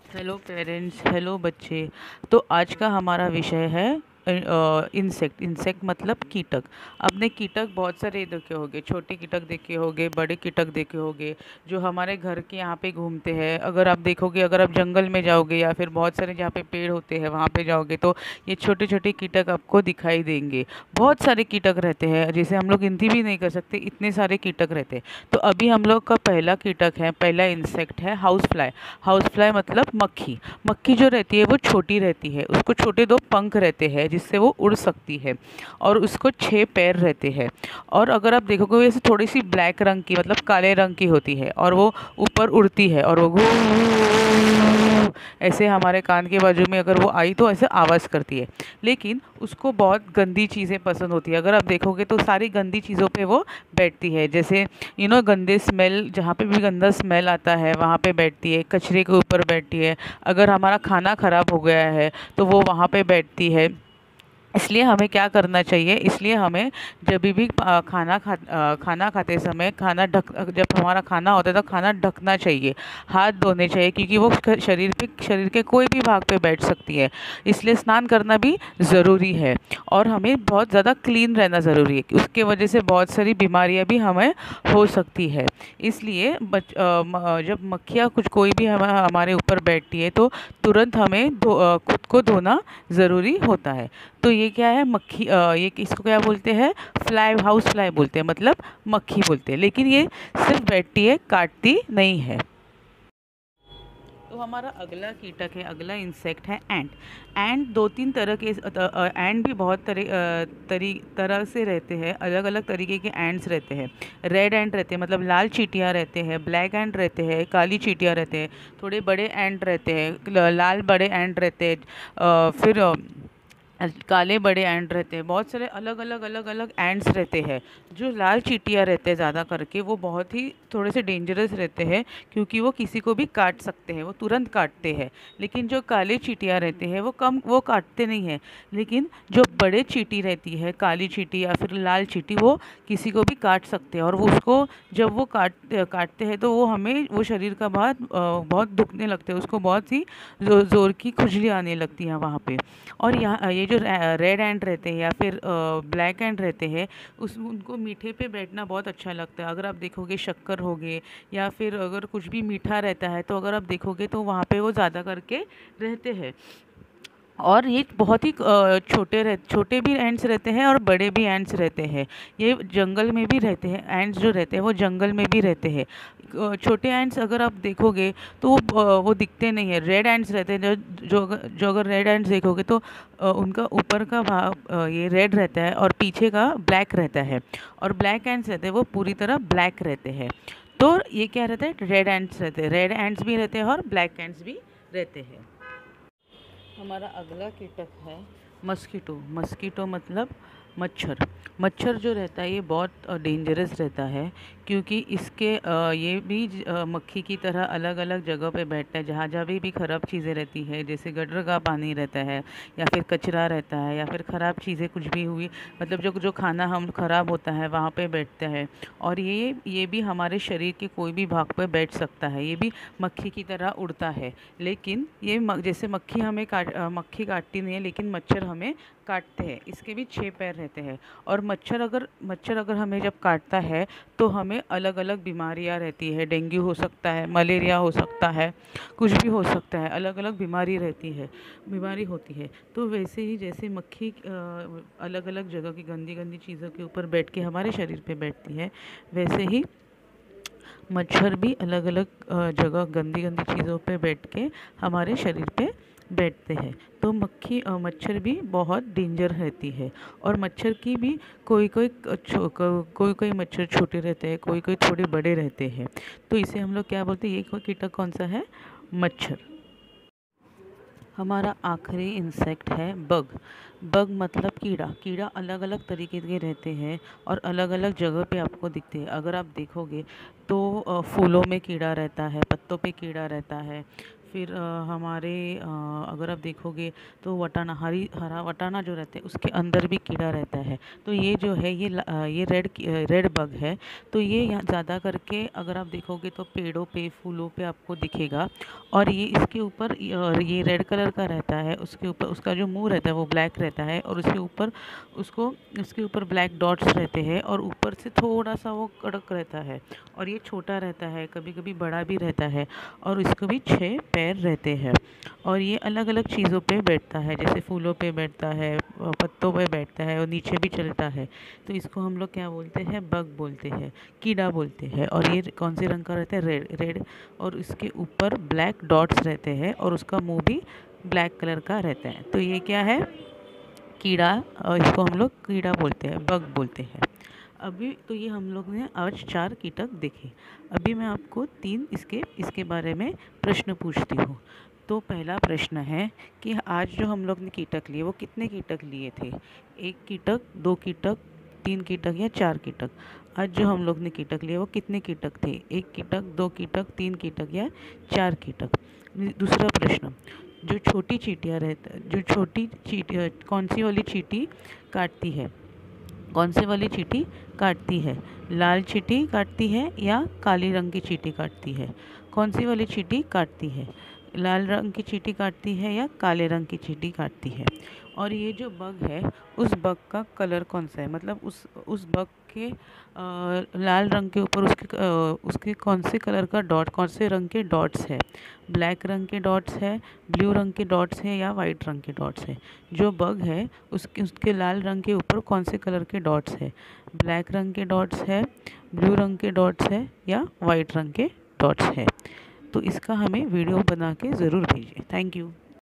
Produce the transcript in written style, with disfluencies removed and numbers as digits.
Hello parents, hello बच्चे। तो आज का हमारा विषय है इंसेक्ट। इंसेक्ट मतलब कीटक। आपने कीटक बहुत सारे देखे होंगे, छोटे कीटक देखे होंगे, बड़े कीटक देखे होंगे जो हमारे घर के यहाँ पे घूमते हैं। अगर आप देखोगे, अगर आप जंगल में जाओगे या फिर बहुत सारे जहाँ पे पेड़ होते हैं वहाँ पे जाओगे तो ये छोटे छोटे कीटक आपको दिखाई देंगे। बहुत सारे कीटक रहते हैं, जिसे हम लोग गिनती भी नहीं कर सकते, इतने सारे कीटक रहते हैं। तो अभी हम लोग का पहला कीटक है, पहला इंसेक्ट है हाउस फ्लाई। हाउस फ्लाई मतलब मक्खी। मक्खी जो रहती है वो छोटी रहती है, उसको छोटे दो पंख रहते हैं जिससे वो उड़ सकती है, और उसको 6 पैर रहते हैं। और अगर आप देखोगे वैसे थोड़ी सी ब्लैक रंग की मतलब काले रंग की होती है, और वो ऊपर उड़ती है और वो घू ऐसे हमारे कान के बाजू में अगर वो आई तो ऐसे आवाज़ करती है। लेकिन उसको बहुत गंदी चीज़ें पसंद होती है। अगर आप देखोगे तो सारी गंदी चीज़ों पे वो बैठती है, जैसे गंदे स्मेल, जहाँ पे भी गंदा स्मेल आता है वहाँ पे बैठती है, कचरे के ऊपर बैठती है। अगर हमारा खाना ख़राब हो गया है तो वो वहाँ पे बैठती है। इसलिए हमें क्या करना चाहिए, इसलिए हमें जब भी खाना खाते समय खाना ढक जब हमारा खाना होता है तो खाना ढकना चाहिए, हाथ धोने चाहिए, क्योंकि वो शरीर के कोई भी भाग पे बैठ सकती है। इसलिए स्नान करना भी ज़रूरी है, और हमें बहुत ज़्यादा क्लीन रहना ज़रूरी है, उसके वजह से बहुत सारी बीमारियां भी हमें हो सकती है। इसलिए जब मक्खियाँ कुछ कोई भी हमारे ऊपर बैठती है तो तुरंत हमें खुद को धोना ज़रूरी होता है। तो ये क्या है, मक्खी, ये इसको क्या बोलते हैं, फ्लाई, हाउस फ्लाई बोलते हैं, मतलब मक्खी बोलते हैं। लेकिन ये सिर्फ बैठती है, काटती नहीं है। तो हमारा अगला कीटक है, अगला इंसेक्ट है एंट। एंट दो तीन तरह के एंट भी बहुत तरह से रहते हैं, अलग अलग तरीके के एंट्स रहते हैं। रेड एंट रहते हैं, मतलब लाल चींटियाँ रहते हैं, ब्लैक एंट रहते हैं, काली चींटियाँ रहते हैं, थोड़े बड़े एंट रहते हैं, लाल बड़े एंट रहते हैं, फिर काले बड़े एंट रहते हैं। बहुत सारे अलग अलग एंट्स रहते हैं। जो लाल चींटियाँ रहते हैं ज़्यादा करके, वो बहुत ही थोड़े से डेंजरस रहते हैं, क्योंकि वो किसी को भी काट सकते हैं, वो तुरंत काटते हैं। लेकिन जो काले चींटियाँ रहते हैं वो काटते नहीं हैं। लेकिन जो बड़े चींटी रहती है, काली चींटी या फिर लाल चींटी, वो किसी को भी काट सकते हैं। और वो उसको जब वो काटते हैं तो वो शरीर का बहुत दुखने लगते हैं, उसको बहुत ही ज़ोर की खुजली आने लगती है वहाँ पे। और यहाँ ये जो रेड एंट रहते हैं या फिर ब्लैक एंट रहते हैं, उस उनको मीठे पे बैठना बहुत अच्छा लगता है। अगर आप देखोगे शक्कर हो गए या फिर अगर कुछ भी मीठा रहता है तो अगर आप देखोगे तो वहाँ पे वो ज़्यादा करके रहते हैं। और ये बहुत ही छोटे भी एंट्स रहते हैं और बड़े भी एंट्स रहते हैं। ये जंगल में भी रहते हैं, एंट्स जो रहते हैं वो जंगल में भी रहते हैं। छोटे एंट्स अगर आप देखोगे तो वो दिखते नहीं है। रेड एंट्स रहते हैं, जो अगर रेड एंट्स देखोगे तो उनका ऊपर का भाग ये रेड रहता है और पीछे का ब्लैक रहता है। और ब्लैक एंट्स रहते हैं वो पूरी तरह ब्लैक रहते हैं। तो ये क्या रहता है, रेड एंट्स रहते हैं, रेड एंट्स भी रहते हैं और ब्लैक एंट्स भी रहते हैं। हमारा अगला कीटक है मस्कीटो। मस्कीटो मतलब मच्छर। मच्छर जो रहता है ये बहुत डेंजरस रहता है, क्योंकि ये भी मक्खी की तरह अलग अलग जगह पे बैठता है, जहाँ जहाँ भी ख़राब चीज़ें रहती है, जैसे गटर का पानी रहता है या फिर कचरा रहता है या फिर ख़राब चीज़ें कुछ भी हुई, मतलब जो जो खाना हम ख़राब होता है वहाँ पे बैठता है। और ये भी हमारे शरीर के कोई भी भाग पे बैठ सकता है, ये भी मक्खी की तरह उड़ता है। लेकिन जैसे मक्खी काटती नहीं है, लेकिन मच्छर हमें काटते हैं। इसके भी 6 पैर रहते हैं। और मच्छर अगर हमें जब काटता है तो हमें अलग अलग बीमारियां रहती है, डेंगू हो सकता है, मलेरिया हो सकता है, कुछ भी हो सकता है, अलग अलग बीमारी होती है। तो वैसे ही जैसे मक्खी अलग अलग जगह की गंदी गंदी चीज़ों के ऊपर बैठ के हमारे शरीर पे बैठती है, वैसे ही मच्छर भी अलग अलग जगह गंदी गंदी चीज़ों पे बैठ के हमारे शरीर पे बैठते हैं। तो मच्छर भी बहुत डेंजर रहती है। और मच्छर की भी कोई कोई मच्छर छोटे रहते हैं, कोई कोई थोड़े बड़े रहते हैं। तो इसे हम लोग क्या बोलते हैं, ये कीटक कौन सा है, मच्छर। हमारा आखिरी इंसेक्ट है बग। बग मतलब कीड़ा। कीड़ा अलग अलग तरीके के रहते हैं और अलग अलग जगह पे आपको दिखते हैं। अगर आप देखोगे तो फूलों में कीड़ा रहता है, पत्तों पे कीड़ा रहता है, फिर हमारे अगर आप देखोगे तो वटाना हरा वटाना जो रहता है उसके अंदर भी कीड़ा रहता है। तो ये जो है ये रेड बग है। तो ये यहाँ ज़्यादा करके अगर आप देखोगे तो पेड़ों पे फूलों पे आपको दिखेगा। और ये इसके ऊपर ये रेड कलर का रहता है। उसके ऊपर उसका जो मुंह रहता है वो ब्लैक रहता है और उसके ऊपर ब्लैक डॉट्स रहते हैं और ऊपर से थोड़ा सा वो कड़क रहता है। और ये छोटा रहता है, कभी कभी बड़ा भी रहता है। और इसको भी 6 पैर रहते हैं। और ये अलग अलग चीज़ों पे बैठता है, जैसे फूलों पे बैठता है, पत्तों पे बैठता है और नीचे भी चलता है। तो इसको हम लोग क्या बोलते हैं, बग बोलते हैं, कीड़ा बोलते हैं। और ये कौन से रंग का रहता है, रेड रेड। और इसके ऊपर ब्लैक डॉट्स रहते हैं और उसका मुंह भी ब्लैक कलर का रहता है। तो ये क्या है, कीड़ा। और इसको हम लोग कीड़ा बोलते हैं, बग बोलते हैं। अभी तो ये हम लोग ने आज 4 कीटक देखे। अभी मैं आपको 3 इसके बारे में प्रश्न पूछती हूँ। तो पहला प्रश्न है कि आज जो हम लोग ने कीटक लिए वो कितने कीटक लिए थे, 1 कीटक, 2 कीटक, 3 कीटक या 4 कीटक। आज जो हम लोग ने कीटक लिए वो कितने कीटक थे, 1 कीटक, 2 कीटक, 3 कीटक या 4 कीटक। दूसरा प्रश्न, जो छोटी चींटियाँ रहता जो छोटी चींटी कौन सी वाली चींटी काटती है, कौन से वाली चींटी काटती है, लाल चींटी काटती है या काली रंग की चींटी काटती है। कौन सी वाली चींटी काटती है, लाल रंग की चींटी काटती है या काले रंग की चींटी काटती है। और ये जो बग है उस बग का कलर कौन सा है, मतलब उस बग के लाल रंग के ऊपर उसके कौन से कलर का डॉट, कौन से रंग के डॉट्स है, ब्लैक रंग के डॉट्स है, ब्लू रंग के डॉट्स है या वाइट रंग के डॉट्स है। जो बग है उसके लाल रंग के ऊपर कौन से कलर के डॉट्स है, ब्लैक रंग के डॉट्स है, ब्लू रंग के डॉट्स है या वाइट रंग के डॉट्स है। तो इसका हमें वीडियो बना के ज़रूर भेजें। Thank you.